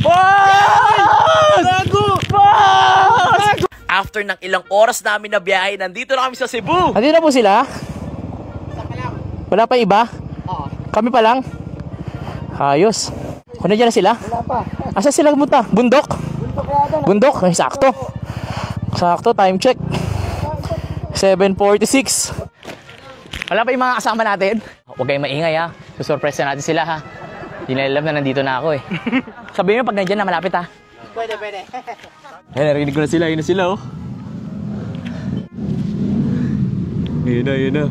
Boss! Boss! After ng ilang oras namin na biyahe, nandito na kami sa Cebu. Nandito na po sila? Wala pa iba? Oo. Kami pa lang? Ayos. Kung nandiyan na sila? Wala pa. Asa sila pumunta? Bundok? Bundok? Ay, sakto. Sakto, time check. 7:46. Wala pa yung mga kasama natin? Huwag kayong maingay ha. Susurpresa natin sila ha. Hindi na alam na nandito na ako eh. Sabihin mo pag nandiyan na malapit ha. Pwede, pwede. Ay, narinig ko na sila. Yun na sila oh. Yun na, yun na.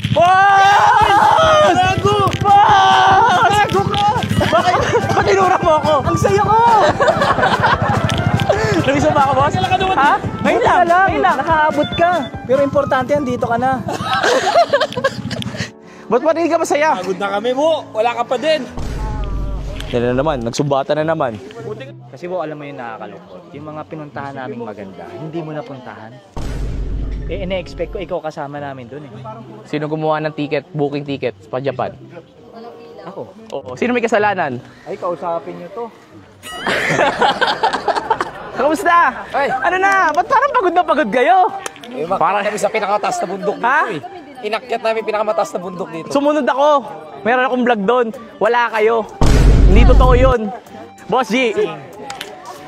Boss! Bago! Boss! Bago ka! Bakit inura mo ako? Ang saya ko! Nabisa ba ako, boss? Ha? Ngayon lang, ngayon lang. Nakaabot ka. Pero importante yan, dito ka na. Ba't pa rin ka masaya? Pagod na kami mo, wala ka pa din. Yan na naman, nagsumbatan na naman. Kasi po, alam mo yung nakakalungkot. Yung mga pinuntahan naming maganda, hindi mo napuntahan. Eh, ina-expect ko ikaw kasama namin dun eh. Sino gumawa ng ticket, booking ticket pa Japan? Ako? Oo. Sino may kasalanan? Ay, kausapin nyo to. Kamusta? Ay. Ano na? Ba't parang pagod na pagod kayo? Parang kami sa pinakamataas na bundok dito Ha? eh. Inakyat namin pinakamataas na bundok dito. Sumunod ako. Meron akong vlog doon. Wala kayo. Hindi totoo yun. Boss G.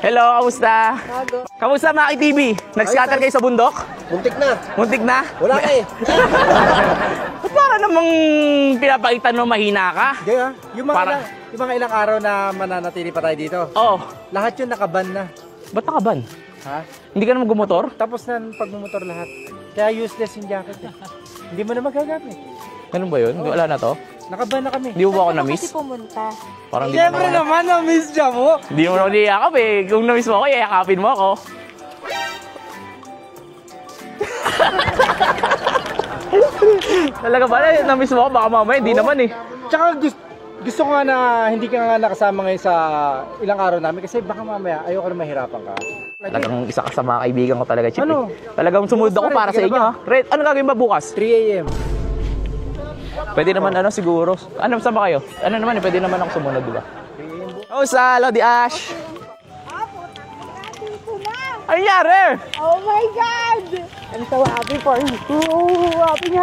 Hello, kamusta? Kamusta Maki TV? Nag-scatter kayo sa bundok? Muntik na. Muntik na? Wala ka eh. Ba't para namang pinapakita mo mahina ka? Gaya, yung Para- mga ilang araw na mananatili pa tayo dito, Oo. lahat yun nakaban na. Ba't nakaban? Ha? Hindi ka naman gumotor? Tapos na pagmumotor lahat. Kaya useless yung jacket eh. Hindi mo na magagamit. Ganun ba yun? Wala na to? Nakaban na kami. Hindi mo ba ako na-miss? pumunta. Parang di Siyempre mo naman, na-miss siya mo. Hindi mo naman niyakap eh. Kung na-miss mo ako, iyakapin mo ako. Talaga ba? Na-miss mo ako? Baka mamaya, hindi naman eh. Tsaka gusto ko nga na hindi ka nga nakasama ngayon sa ilang araw namin kasi baka mamaya ayoko na mahirapan ka. Talagang isa ka sa mga kaibigan ko talaga, Chip. Ano? Talagang sumunod ako para sa inyo ha. Red, ano gagawin ba bukas? 3 a.m. Pwede naman ano siguro. Ano saan ba kayo? Ano naman eh, pwede naman ako sumunod, di ba? Oh, sa Lodi Ash! Ano nangyari? Oh my God! I'm so happy for you. Happy.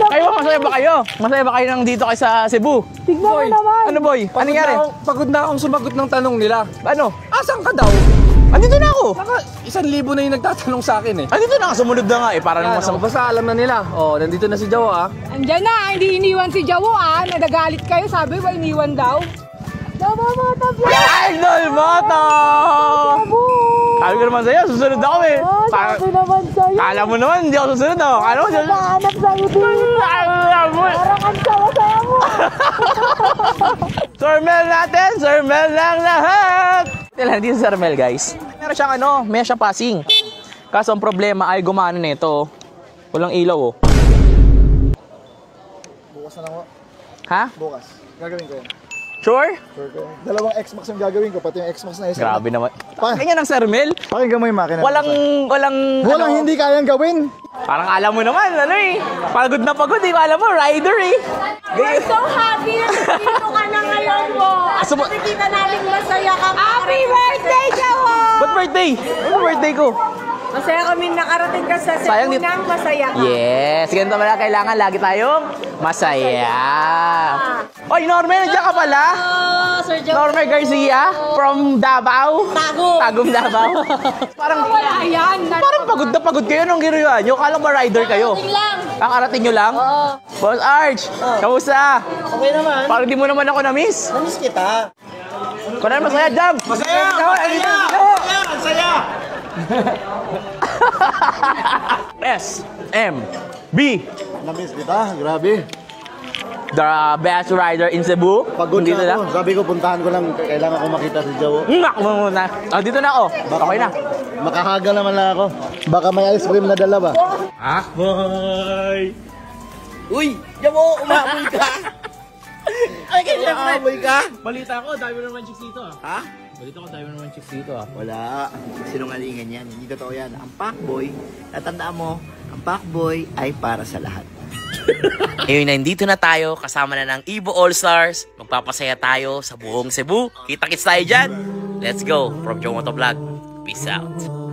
Kayo, masaya ba kayo? Masaya ba kayo nang dito kayo sa Cebu? Tignan mo naman. Ano boy? Ano nangyari? Pagod na akong sumagot ng tanong nila. Ano? Asan ka daw? Andito na ako! 1,000 na yung nagtatanong sa akin eh. Andito na ako, sumunod na nga eh. Para naman Ano, basta alam na nila. Oh, nandito na si Jawa ah. Andyan na, hindi iniwan si Jawo Nadagalit kayo, sabi ba iniwan daw? Namamata vlog! Idol Moto! Sabi ko naman sa'yo, susunod ako eh. Sabi naman sa'yo. Kala mo naman, hindi ako susunod ako. Kala mo susunod. Nakahanap sa'yo dito. Parang ang sawa-sawa mo. Sir Mel natin, Sir Mel lang lahat. Hindi si Sir Mel guys. Meron siyang ano, meron siyang passing. Kaso ang problema ay gumana nito. Walang ilaw oh. Bukas na lang ako. Ha? Bukas. Gagawin ko yan. Sure? Sure ko. Dalawang X-Max yung gagawin ko, pati yung X-Max na isa. Grabe naman. Ganyan ang Sir Mel. Pakinggan mo yung makina. Walang Walang ano, hindi kayang gawin. Parang alam mo naman, ano eh. Pagod na pagod eh. Alam mo, rider eh. We're so happy na nandito ka na ngayon mo. At So, nakikita namin masaya ka. Happy birthday, Jawo! Ba't birthday? Ano birthday ko? Masaya kami nakarating ka sa Sayang Cebu dito. nang masaya ka. Yes, ganito pala kailangan lagi tayong masaya. Oy, Norme, nandiyan ka pala? Sir Jawo. Norme Garcia from Davao. Tagum Davao. Parang Wala yan. parang pagod na pagod kayo nung ginawa nyo. Kala mo rider kayo. lang. Ang arating nyo lang? Oo. Boss Arch, kamusta? Okay naman. Parang di mo naman ako na-miss. Namiss kita. Kung ano masaya, Jam? Masaya! Saya! S, M, B. Namiss kita, grabe. The best rider in Cebu. Pagod Dito na ako. Sabi ko, puntahan ko lang. Kailangan ko makita si Jawo. Nak mo muna. Ah, dito na ako. Okay na. Makahaga naman lang ako. Baka may ice cream na dala ba? Ahoy! Uy, Jawo, umamoy ka. Ay, kaya umamoy ka. Balita ko, dami mo naman chicks dito ah. Ha? Balita ko, dami mo naman chicks dito ah. Wala. Sinungalingan yan. Hindi totoo yan. Ang Pacboy, tatandaan mo, ang Pacboy ay para sa lahat. Ngayon, nandito na tayo, kasama na ng Evo All-Stars. Magpapasaya tayo sa buong Cebu. Kita-kits tayo dyan. Let's go. From Joe Motovlog. Peace out.